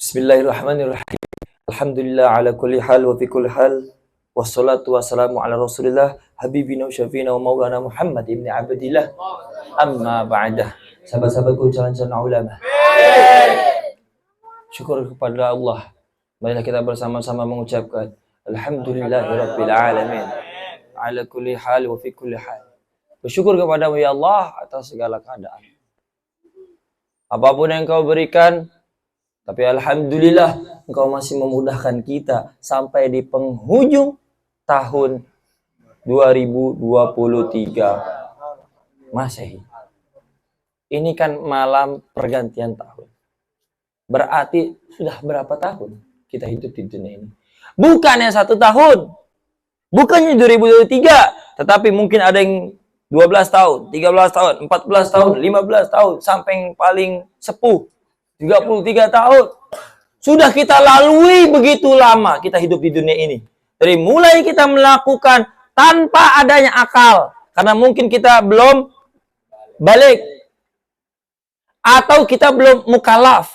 Bismillahirrahmanirrahim. Alhamdulillah ala kulli hal wa fi kulli hal. Wassalatu wassalamu ala Rasulillah habibina wa syafiina wa maulana Muhammad ibn Abdillah. Amma ba'dah. Sahabat-sahabatku calon-calon ulama. Syukur kepada Allah. Marilah kita bersama-sama mengucapkan alhamdulillahirabbil alamin. Ala kulli hal wa fi kulli hal. Bersyukur kepada-Mu ya Allah atas segala keadaan. Apapun yang Kau berikan, tapi alhamdulillah Engkau masih memudahkan kita sampai di penghujung tahun 2023 Masehi. Ini kan malam pergantian tahun. Berarti sudah berapa tahun kita hidup di dunia ini? Bukannya 1 tahun. Bukannya 2023. Tetapi mungkin ada yang 12 tahun, 13 tahun, 14 tahun, 15 tahun. Sampai yang paling sepuh 33 tahun. Sudah kita lalui begitu lama kita hidup di dunia ini. Dari mulai kita melakukan tanpa adanya akal. Karena mungkin kita belum balik. Atau kita belum mukallaf.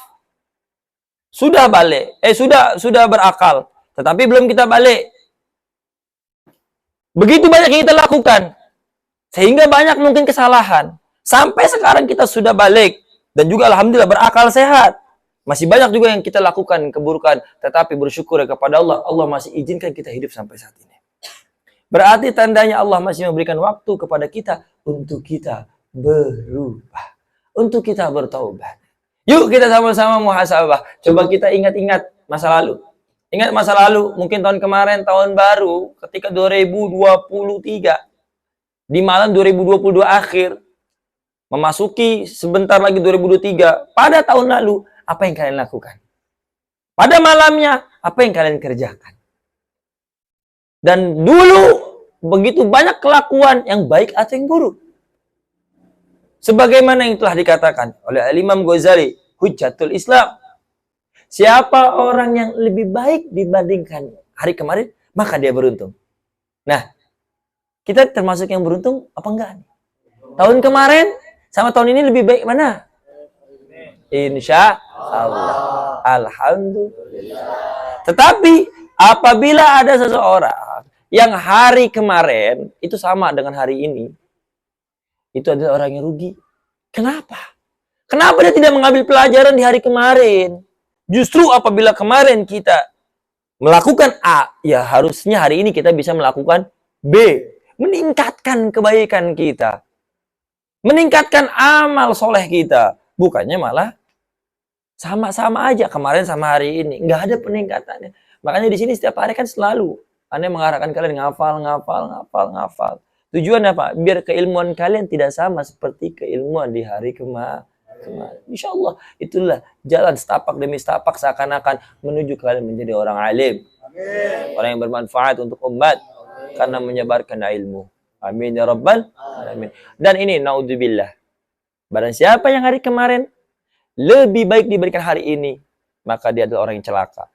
Sudah balik. Sudah berakal. Tetapi belum kita balik. Begitu banyak yang kita lakukan. Sehingga banyak mungkin kesalahan. Sampai sekarang kita sudah balik. Dan juga alhamdulillah berakal sehat. Masih banyak juga yang kita lakukan keburukan. Tetapi bersyukur kepada Allah. Allah masih izinkan kita hidup sampai saat ini. Berarti tandanya Allah masih memberikan waktu kepada kita. Untuk kita berubah. Untuk kita bertaubat. Yuk kita sama-sama muhasabah. Coba kita ingat-ingat masa lalu. Ingat masa lalu. Mungkin tahun kemarin, tahun baru. Ketika 2023. Di malam 2022 akhir. Memasuki sebentar lagi 2023. Pada tahun lalu, apa yang kalian lakukan? Pada malamnya, apa yang kalian kerjakan? Dan dulu, begitu banyak kelakuan yang baik atau yang buruk. Sebagaimana yang telah dikatakan oleh Imam Ghazali, Hujjatul Islam. Siapa orang yang lebih baik dibandingkan hari kemarin, maka dia beruntung. Nah, kita termasuk yang beruntung apa enggak? Tahun kemarin, sama tahun ini lebih baik mana? Insya Allah. Alhamdulillah. Tetapi apabila ada seseorang yang hari kemarin itu sama dengan hari ini, itu adalah orang yang rugi. Kenapa? Kenapa dia tidak mengambil pelajaran di hari kemarin? Justru apabila kemarin kita melakukan A, ya harusnya hari ini kita bisa melakukan B. Meningkatkan kebaikan kita. Meningkatkan amal soleh kita. Bukannya malah sama-sama aja kemarin sama hari ini. Nggak ada peningkatannya. Makanya di sini setiap hari kan selalu Anda mengarahkan kalian ngafal. Tujuan apa? Biar keilmuan kalian tidak sama seperti keilmuan di hari kemarin. Insya Allah itulah jalan setapak demi setapak seakan-akan menuju kalian menjadi orang alim. Amin. Orang yang bermanfaat untuk umat. Amin. Karena menyebarkan ilmu. Amin ya rabbal alamin. Dan ini naudzubillah. Barang siapa yang hari kemarin lebih baik diberikan hari ini, maka dia adalah orang yang celaka.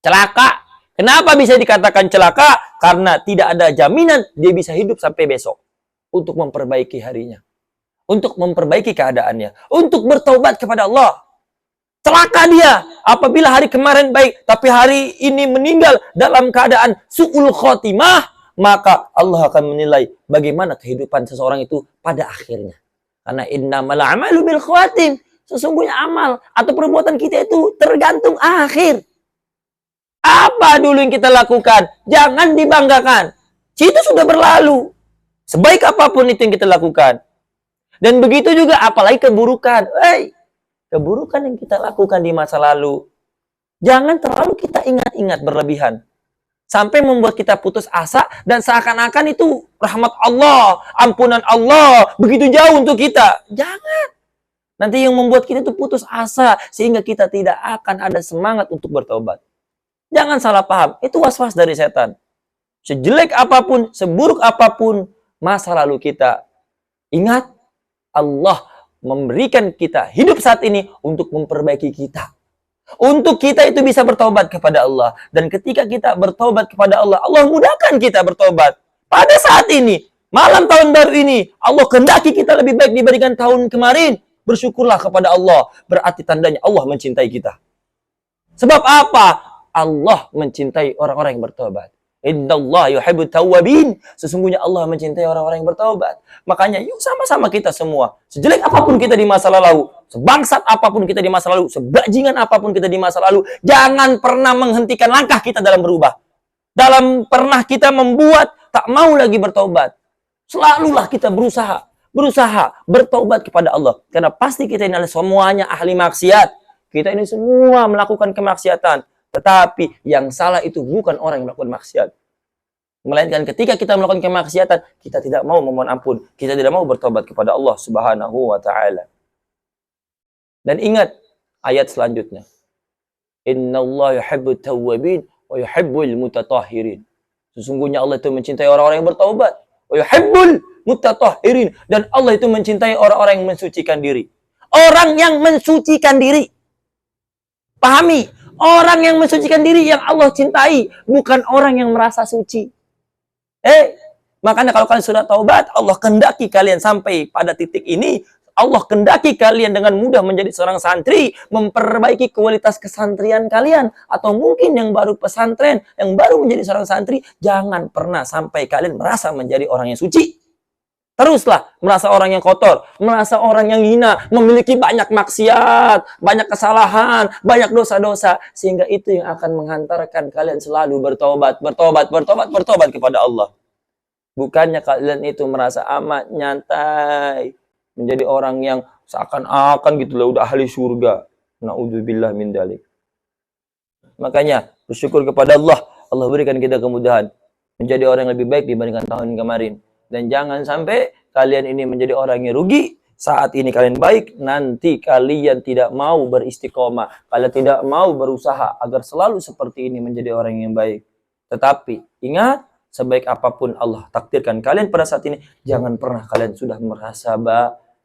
Celaka. Kenapa bisa dikatakan celaka? Karena tidak ada jaminan dia bisa hidup sampai besok untuk memperbaiki harinya, untuk memperbaiki keadaannya, untuk bertaubat kepada Allah. Celaka dia apabila hari kemarin baik, tapi hari ini meninggal dalam keadaan su'ul khotimah. Maka Allah akan menilai bagaimana kehidupan seseorang itu pada akhirnya. Karena innamal a'malu bil khawatim. Sesungguhnya amal atau perbuatan kita itu tergantung akhir. Apa dulu yang kita lakukan? Jangan dibanggakan. Itu sudah berlalu. Sebaik apapun itu yang kita lakukan. Dan begitu juga apalagi keburukan. Keburukan yang kita lakukan di masa lalu. Jangan terlalu kita ingat-ingat berlebihan. Sampai membuat kita putus asa dan seakan-akan itu rahmat Allah, ampunan Allah, begitu jauh untuk kita. Jangan. Nanti yang membuat kita itu putus asa sehingga kita tidak akan ada semangat untuk bertobat. Jangan salah paham. Itu was-was dari setan. Sejelek apapun, seburuk apapun masa lalu kita, ingat Allah memberikan kita hidup saat ini untuk memperbaiki kita. Untuk kita itu bisa bertobat kepada Allah. Dan ketika kita bertobat kepada Allah, Allah mudahkan kita bertobat. Pada saat ini, malam tahun baru ini, Allah kehendaki kita lebih baik dibandingkan tahun kemarin. Bersyukurlah kepada Allah. Berarti tandanya Allah mencintai kita. Sebab apa? Allah mencintai orang-orang yang bertobat. Innallaha yuhibbut tawwabin. Sesungguhnya Allah mencintai orang-orang yang bertobat. Makanya yuk sama-sama kita semua, sejelek apapun kita di masa lalu, sebangsat apapun kita di masa lalu, sebajingan apapun kita di masa lalu, jangan pernah menghentikan langkah kita dalam berubah. Dalam pernah kita membuat tak mau lagi bertobat. Selalulah kita berusaha bertobat kepada Allah. Karena pasti kita ini adalah semuanya ahli maksiat. Kita ini semua melakukan kemaksiatan. Tetapi yang salah itu bukan orang yang melakukan maksiat. Melainkan ketika kita melakukan kemaksiatan, kita tidak mau memohon ampun. Kita tidak mau bertobat kepada Allah Subhanahu wa ta'ala. Dan ingat ayat selanjutnya. Innallaha yuhibbut tawwabin wa yuhibbul mutatahhirin. Sesungguhnya Allah itu mencintai orang-orang yang bertaubat. Wa yuhibbul mutatahhirin. Dan Allah itu mencintai orang-orang yang mensucikan diri. Orang yang mensucikan diri. Pahami, orang yang mensucikan diri yang Allah cintai, bukan orang yang merasa suci. Makanya kalau kalian sudah taubat, Allah kehendaki kalian sampai pada titik ini, Allah kehendaki kalian dengan mudah menjadi seorang santri, memperbaiki kualitas kesantrian kalian, atau mungkin yang baru pesantren, yang baru menjadi seorang santri, jangan pernah sampai kalian merasa menjadi orang yang suci. Teruslah merasa orang yang kotor, merasa orang yang hina, memiliki banyak maksiat, banyak kesalahan, banyak dosa-dosa. Sehingga itu yang akan menghantarkan kalian selalu bertobat kepada Allah. Bukannya kalian itu merasa amat nyantai, menjadi orang yang seakan-akan gitu lah udah ahli surga. Na'udzubillah min dzalik. Makanya bersyukur kepada Allah, Allah berikan kita kemudahan menjadi orang yang lebih baik dibandingkan tahun kemarin. Dan jangan sampai kalian ini menjadi orang yang rugi. Saat ini kalian baik, nanti kalian tidak mau beristiqomah. Kalian tidak mau berusaha agar selalu seperti ini menjadi orang yang baik. Tetapi ingat, sebaik apapun Allah takdirkan kalian pada saat ini, jangan pernah kalian sudah merasa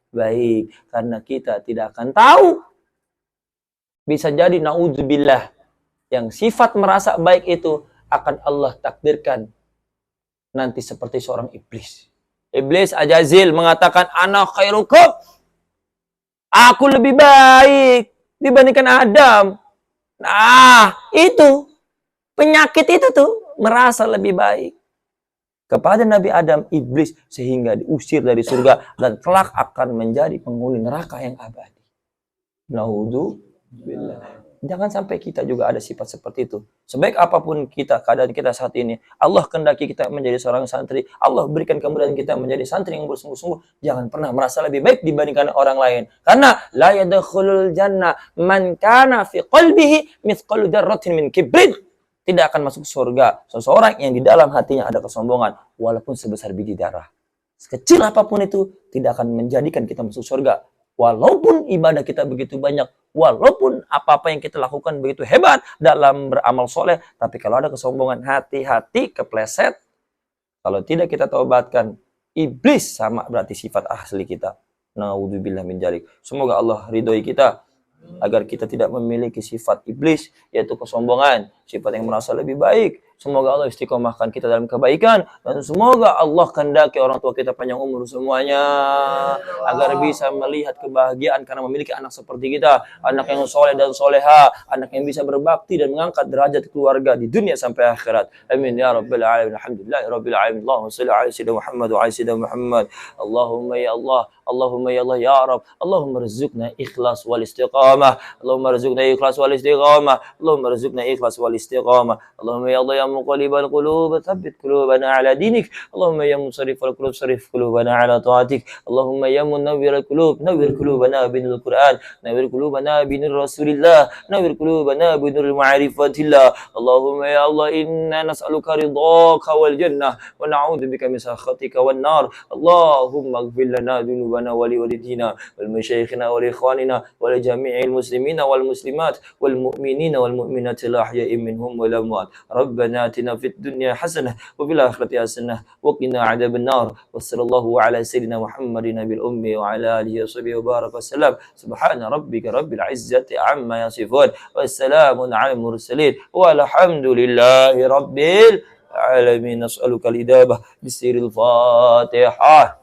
baik. Karena kita tidak akan tahu. Bisa jadi na'udzubillah, yang sifat merasa baik itu akan Allah takdirkan nanti seperti seorang iblis. Iblis Ajazil mengatakan, ana khairukum. Aku lebih baik dibandingkan Adam. Nah, itu. Penyakit itu tuh, merasa lebih baik kepada Nabi Adam, iblis, sehingga diusir dari surga dan kelak akan menjadi penghuni neraka yang abadi. Na'udzubillah. Jangan sampai kita juga ada sifat seperti itu. Sebaik apapun kita, keadaan kita saat ini, Allah kehendaki kita menjadi seorang santri. Allah berikan kemudahan kita menjadi santri yang bersungguh-sungguh. Jangan pernah merasa lebih baik dibandingkan orang lain. Karena la yadkhulul jannah man kana fi qalbihi mithqalu dzarratin min kibrin. Tidak akan masuk surga seseorang yang di dalam hatinya ada kesombongan, walaupun sebesar biji darah. Sekecil apapun itu tidak akan menjadikan kita masuk surga. Walaupun ibadah kita begitu banyak, walaupun apa-apa yang kita lakukan begitu hebat dalam beramal soleh, tapi kalau ada kesombongan, hati-hati, kepleset. Kalau tidak kita taubatkan, iblis sama berarti sifat asli kita. Na'udzubillah min dzalik. Semoga Allah ridhoi kita agar kita tidak memiliki sifat iblis, yaitu kesombongan, sifat yang merasa lebih baik. Semoga Allah istiqomahkan kita dalam kebaikan, dan semoga Allah kehendaki orang tua kita panjang umur semuanya, agar bisa melihat kebahagiaan karena memiliki anak seperti kita, anak yang soleh dan soleha, anak yang bisa berbakti dan mengangkat derajat keluarga di dunia sampai akhirat. Amin ya rabbal alamin. Alhamdulillah rabbil alamin. Allahumma shalli ala sayyidina Muhammad wa ala sayyidina Muhammad. Allahumma ya Allah, Allahumma ya Allah ya Rabb, Allahumma rizqna ikhlas wal istiqamah, Allahumma rizqna ikhlas wal istiqamah, Allahumma rizqna ikhlas wal istiqamah. Allahumma ya Allah ya muqallibal qulub tsabbit qulubana ala dinik, Allahumma ya musarrifal qulub sarrif qulubana ala taatik, Allahumma ya munawwirul qulub nawwir qulubana binul Qur'an, nawwir qulubana binur Rasulillah, nawwir qulubana binur ma'rifatillah. Allahumma ya Allah inna nas'aluka ridhaka wal jannah wa na'udzubika min sakhatika wan nar. Allahumma ighfir lana dhunubana wa li walidina wal masyayikhina wa li ikhwanina wa li jami'il muslimina wal muslimat wal mu'minina wal mu'minati al ahya'i minhum wal amwat. Rabbana atina fid dunya hasanah wa fil akhirati hasanah wa qina adzaban nar. Wassallallahu ala sayyidina Muhammadin nabil ummi wa ala alihi washabihi wa baraka wasallam. Subhana rabbika rabbil izzati amma yasifun. Wassalamun ala mursalin walhamdulillahi rabbil alamin. Nas'aluka al-idabah bisiril Fatihah.